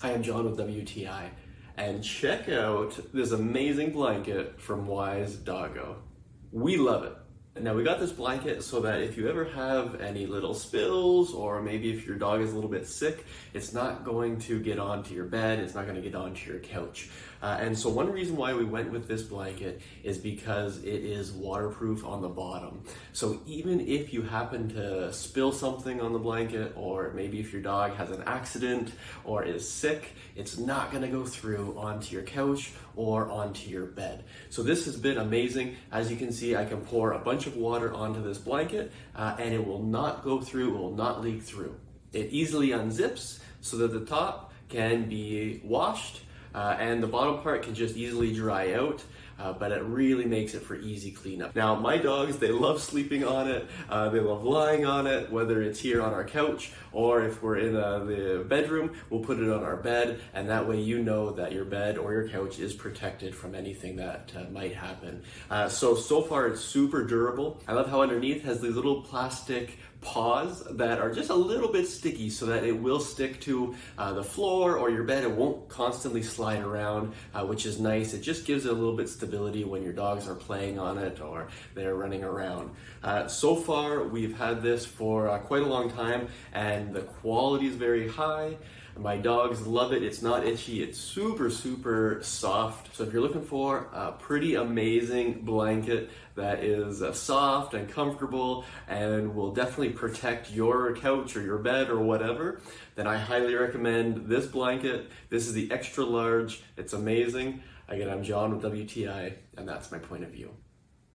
Hi, I'm John with WTI, and check out this amazing blanket from Wise Doggo. We love it. Now we got this blanket so that if you ever have any little spills, or maybe if your dog is a little bit sick, it's not going to get onto your bed, it's not going to get onto your couch. And so one reason why we went with this blanket is because it is waterproof on the bottom. So even if you happen to spill something on the blanket, or maybe if your dog has an accident or is sick, it's not going to go through onto your couch or onto your bed. So this has been amazing. As you can see, I can pour a bunch of water onto this blanket and it will not go through, it will not leak through. It easily unzips so that the top can be washed and the bottom part can just easily dry out, but it really makes it for easy cleanup. Now, my dogs, they love sleeping on it, they love lying on it, whether it's here on our couch or if we're in the bedroom, we'll put it on our bed, and that way you know that your bed or your couch is protected from anything that might happen. So far it's super durable. I love how underneath has these little plastic paws that are just a little bit sticky so that it will stick to the floor or your bed. It won't constantly slide around, which is nice. It just gives it a little bit stability when your dogs are playing on it or they're running around. So far we've had this for quite a long time, and the quality is very high. My dogs love it. It's not itchy. It's super soft. So if you're looking for a pretty amazing blanket that is soft and comfortable and will definitely protect your couch or your bed or whatever, then I highly recommend this blanket. This is the extra large. It's amazing. Again, I'm John with WTI, and that's my point of view.